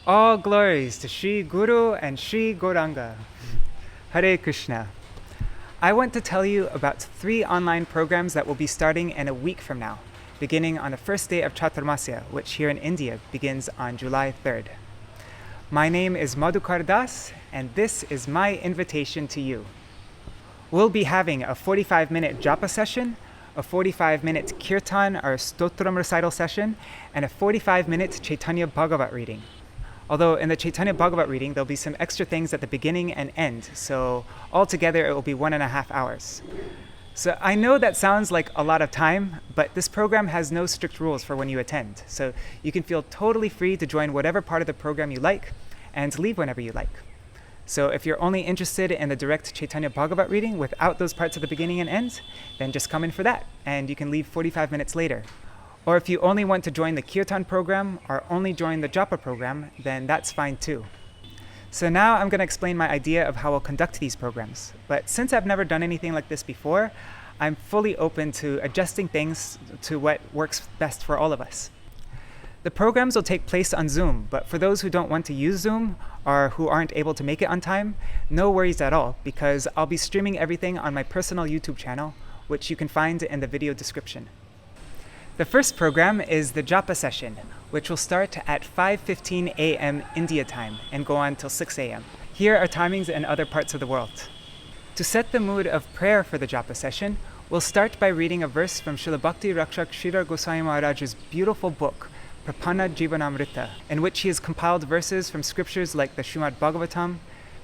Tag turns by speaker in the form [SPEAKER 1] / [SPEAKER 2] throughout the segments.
[SPEAKER 1] All glories to Sri Guru and Sri Gauranga. Hare Krishna. I want to tell you about 3 online programs that will be starting in a week from now, beginning on the first day of Chaturmasya, which here in India begins on July 3rd. My name is Madhukar Das, and this is my invitation to you. We'll be having a 45-minute Japa session, a 45-minute Kirtan or Stotram recital session, and a 45-minute Caitanya-bhāgavata reading. Although in the Caitanya-bhāgavata reading, there'll be some extra things at the beginning and end, so altogether it will be 1.5 hours. So I know that sounds like a lot of time, but this program has no strict rules for when you attend, so you can feel totally free to join whatever part of the program you like and leave whenever you like. So if you're only interested in the direct Caitanya-bhāgavata reading without those parts at the beginning and end, then just come in for that, and you can leave 45 minutes later. Or if you only want to join the Kirtan program or only join the Japa program, then that's fine too. So now I'm going to explain my idea of how I'll conduct these programs. But since I've never done anything like this before, I'm fully open to adjusting things to what works best for all of us. The programs will take place on Zoom, but for those who don't want to use Zoom or who aren't able to make it on time, no worries at all, because I'll be streaming everything on my personal YouTube channel, which you can find in the video description. The first program is the Japa session, which will start at 5:15 a.m. India time and go on till 6 a.m. Here are timings in other parts of the world. To set the mood of prayer for the Japa session, we'll start by reading a verse from Srila Bhakti Rakshak Sridhar Goswami Maharaj's beautiful book, Prapanna-jivanamrita, in which he has compiled verses from scriptures like the Srimad Bhāgavatam,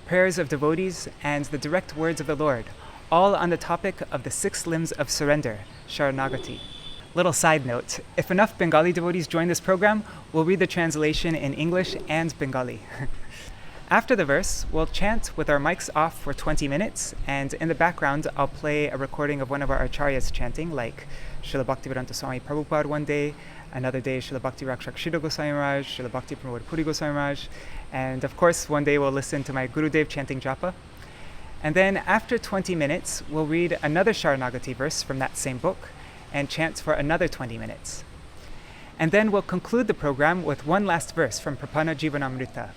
[SPEAKER 1] prayers of devotees, and the direct words of the Lord, all on the topic of the 6 limbs of surrender, Sharanagati. Little side note, if enough Bengali devotees join this program, we'll read the translation in English and Bengali. After the verse, we'll chant with our mics off for 20 minutes, and in the background, I'll play a recording of one of our acharyas chanting, like Srila Bhaktivedanta Swami Prabhupada one day, another day Srila Bhakti Rakshak Sridhar Goswami Maharaj, Srila Bhakti Pramod Puri Goswami Maharaj, and of course, one day we'll listen to my Gurudev chanting Japa. And then after 20 minutes, we'll read another Sharanagati verse from that same book, and chant for another 20 minutes. And then we'll conclude the program with one last verse from Prapanna-jivanamrita.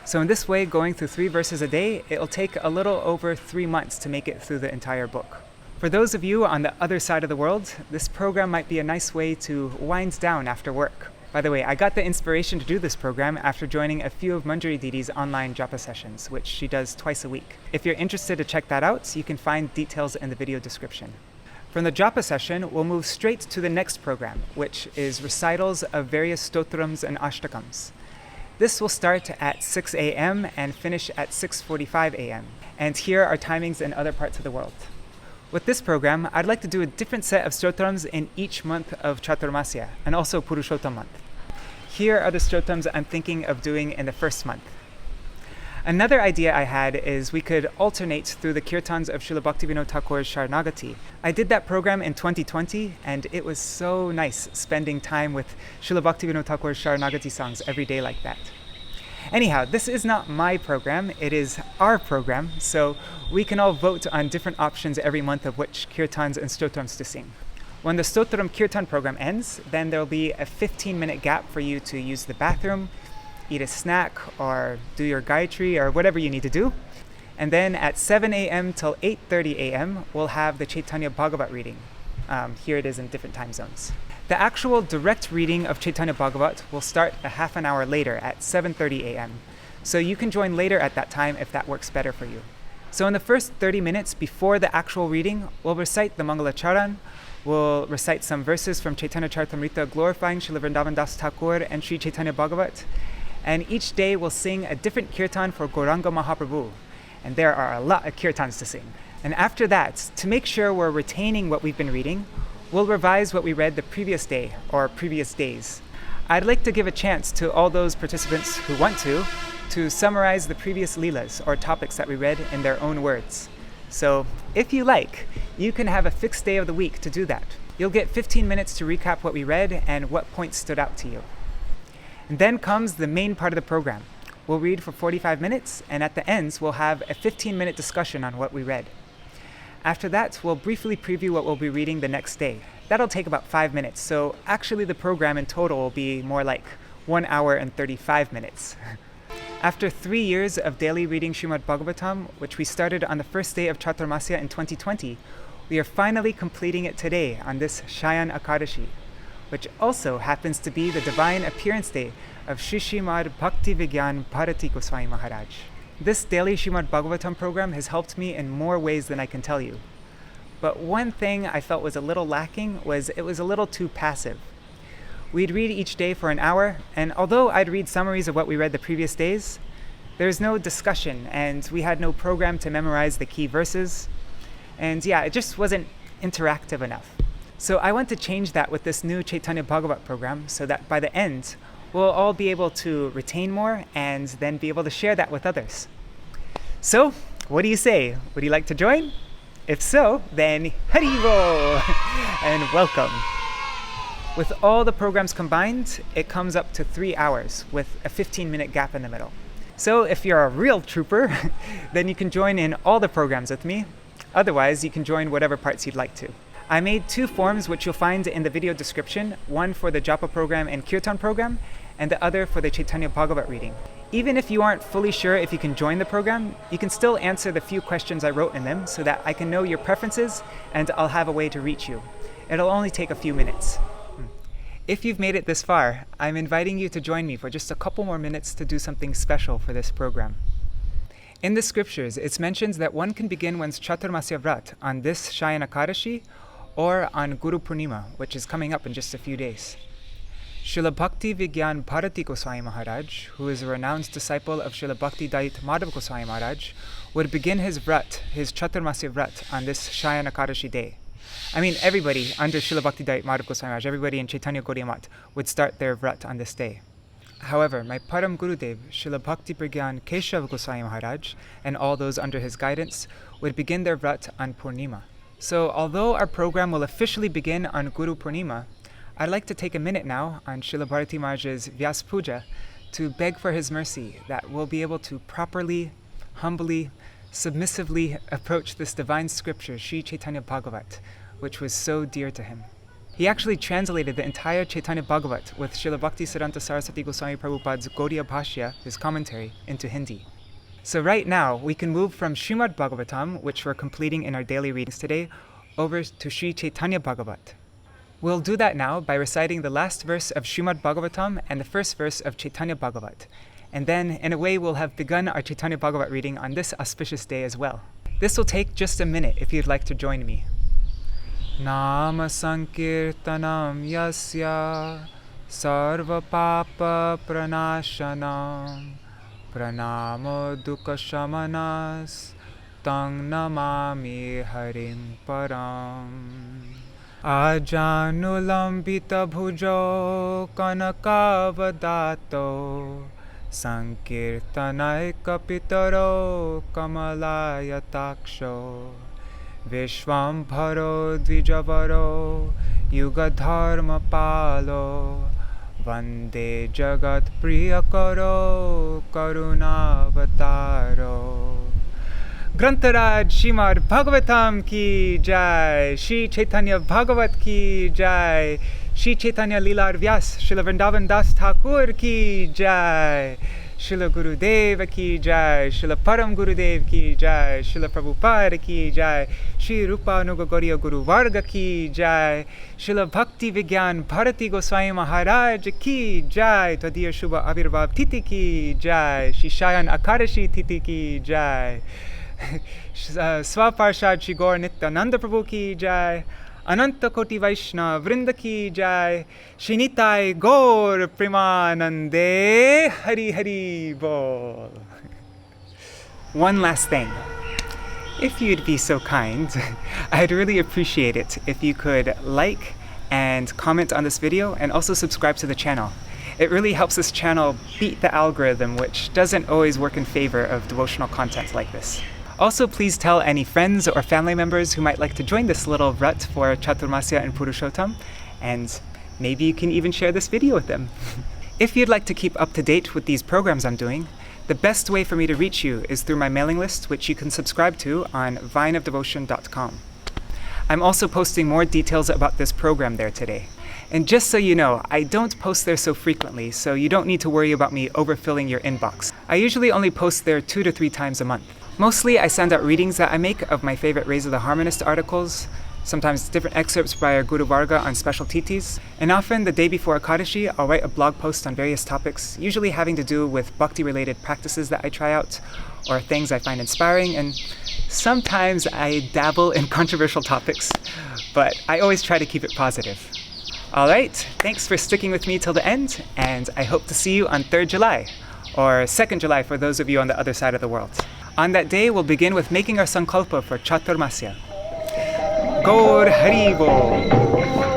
[SPEAKER 1] So in this way, going through 3 verses a day, it'll take a little over 3 months to make it through the entire book. For those of you on the other side of the world, this program might be a nice way to wind down after work. By the way, I got the inspiration to do this program after joining a few of Manjari Didi's online Japa sessions, which she does twice a week. If you're interested to check that out, you can find details in the video description. From the Japa session, we'll move straight to the next program, which is recitals of various stotrams and ashtakams. This will start at 6 a.m. and finish at 6:45 a.m. And here are timings in other parts of the world. With this program, I'd like to do a different set of stotrams in each month of Chaturmasya, and also Purushottam month. Here are the stotrams I'm thinking of doing in the first month. Another idea I had is we could alternate through the kirtans of Srila Bhaktivinoda Thakur's Sharanagati. I did that program in 2020, and it was so nice spending time with Srila Bhaktivinoda Thakur's Sharanagati songs every day like that. Anyhow, this is not my program, it is our program, so we can all vote on different options every month of which kirtans and stotrams to sing. When the Stotram Kirtan program ends, then there'll be a 15-minute gap for you to use the bathroom, eat a snack, or do your Gayatri, or whatever you need to do. And then at 7 a.m. till 8:30 a.m., we'll have the Caitanya-bhāgavata reading. Here it is in different time zones. The actual direct reading of Caitanya-bhāgavata will start a half an hour later at 7:30 a.m. So you can join later at that time if that works better for you. So in the first 30 minutes before the actual reading, we'll recite the Mangalacharan, we'll recite some verses from Chaitanya Charitamrita glorifying Srila Vrindavan Das Thakur and Sri Caitanya-bhāgavata. And each day we'll sing a different kirtan for Gauranga Mahaprabhu. And there are a lot of kirtans to sing. And after that, to make sure we're retaining what we've been reading, we'll revise what we read the previous day or previous days. I'd like to give a chance to all those participants who want to summarize the previous leelas or topics that we read in their own words. So if you like, you can have a fixed day of the week to do that. You'll get 15 minutes to recap what we read and what points stood out to you. And then comes the main part of the program. We'll read for 45 minutes, and at the ends, we'll have a 15-minute discussion on what we read. After that, we'll briefly preview what we'll be reading the next day. That'll take about 5 minutes, so actually the program in total will be more like 1 hour and 35 minutes. After 3 years of daily reading Srimad Bhagavatam, which we started on the first day of Chaturmasya in 2020, we are finally completing it today on this Shayan Akadashi, which also happens to be the divine appearance day of Srimad Bhakti Vigyan Bharati Goswami Maharaj. This daily Srimad Bhagavatam program has helped me in more ways than I can tell you. But one thing I felt was a little lacking was it was a little too passive. We'd read each day for an hour, and although I'd read summaries of what we read the previous days, there's no discussion, and we had no program to memorize the key verses. And yeah, it just wasn't interactive enough. So I want to change that with this new Caitanya-bhāgavata program so that by the end, we'll all be able to retain more and then be able to share that with others. So, what do you say? Would you like to join? If so, then Hari Bol and welcome. With all the programs combined, it comes up to 3 hours with a 15-minute gap in the middle. So if you're a real trooper, then you can join in all the programs with me. Otherwise, you can join whatever parts you'd like to. I made 2 forms which you'll find in the video description, one for the Japa program and Kirtan program, and the other for the Caitanya-bhāgavata reading. Even if you aren't fully sure if you can join the program, you can still answer the few questions I wrote in them so that I can know your preferences and I'll have a way to reach you. It'll only take a few minutes. If you've made it this far, I'm inviting you to join me for just a couple more minutes to do something special for this program. In the scriptures, it's mentioned that one can begin one's Chaturmasya Vrat on this Shayan Akadashi or on Guru Purnima, which is coming up in just a few days. Srila Bhakti Vigyan Bharati Goswami Maharaj, who is a renowned disciple of Srila Bhakti Dait Madhav Goswami Maharaj, would begin his Vrat, his Chaturmasya Vrat, on this Shayan Akadashi day. I mean, everybody under Srila Bhakti Dait Madhav Goswami Maharaj, everybody in Chaitanya Gaudiya Math would start their Vrat on this day. However, my Param Gurudev, Srila Bhakti Pragyan Keshav Goswami Maharaj, and all those under his guidance would begin their Vrat on Purnima. So, although our program will officially begin on Guru Purnima, I'd like to take a minute now on Srila Bharati Maharaj's Vyas Puja to beg for his mercy that we'll be able to properly, humbly, submissively approach this divine scripture, Sri Caitanya-bhāgavata, which was so dear to him. He actually translated the entire Caitanya-bhāgavata with Srila Bhakti Siddhanta Saraswati Goswami Prabhupada's Gaudiya Bhashya, his commentary, into Hindi. So right now, we can move from Srimad Bhagavatam, which we're completing in our daily readings today, over to Sri Caitanya-bhāgavata. We'll do that now by reciting the last verse of Srimad Bhagavatam and the first verse of Caitanya-bhāgavata. And then, in a way, we'll have begun our Caitanya-bhāgavata reading on this auspicious day as well. This will take just a minute if you'd like to join me. Nama Sankirtanam Yasya Sarva Papa Pranashanam Pranamo Dukkha Shamanas Tang Namami Harim Param Ajanulambita Bhujo Kanakavadato Sankirtanai Kapitaro Kamalayataksho Vishwambharo Dvijavaro Yugadharma Palo Vande Jagat Priyakaro Karunavataro. Grantaraj Srimad Bhagavatam ki jai, Shri Caitanya-bhāgavata ki jai, Shri Chaitanya Leelar Vyas, Srila Vrindavan Das Thakur ki jai, Srila Gurudeva ki jai, Srila Param Gurudev ki jai, Srila Prabhupada ki jai, Shri Rupa Nuga Gauriya Guru Varga ki jai, Srila Bhakti Vigyan Bharati Goswami Maharaj ki jai, Tadiya Shubha Avirbhav Titi ki jai, Shri Shayan Akadashi Titi ki jai, Swaparshad Shri Gaur Nityananda Prabhu ki jai, Ananta Koti Vaishnava Vrinda ki jai, Shinitai Gaur Premanande, Hari Hari Bol. One last thing. If you'd be so kind, I'd really appreciate it if you could like and comment on this video and also subscribe to the channel. It really helps this channel beat the algorithm, which doesn't always work in favor of devotional content like this. Also, please tell any friends or family members who might like to join this little vrat for Chaturmasya and Purushottam, and maybe you can even share this video with them. If you'd like to keep up to date with these programs I'm doing, the best way for me to reach you is through my mailing list, which you can subscribe to on vineofdevotion.com. I'm also posting more details about this program there today. And just so you know, I don't post there so frequently, so you don't need to worry about me overfilling your inbox. I usually only post there 2 to 3 times a month. Mostly I send out readings that I make of my favorite Raise of the Harmonist articles, sometimes different excerpts by our Guru Varga on special titis, and often the day before Akadashi, I'll write a blog post on various topics, usually having to do with bhakti-related practices that I try out, or things I find inspiring, and sometimes I dabble in controversial topics, but I always try to keep it positive. Alright, thanks for sticking with me till the end, and I hope to see you on 3rd July, or 2nd July for those of you on the other side of the world. On that day, we'll begin with making our sankalpa for Chaturmasya. Gaur Hari Bol.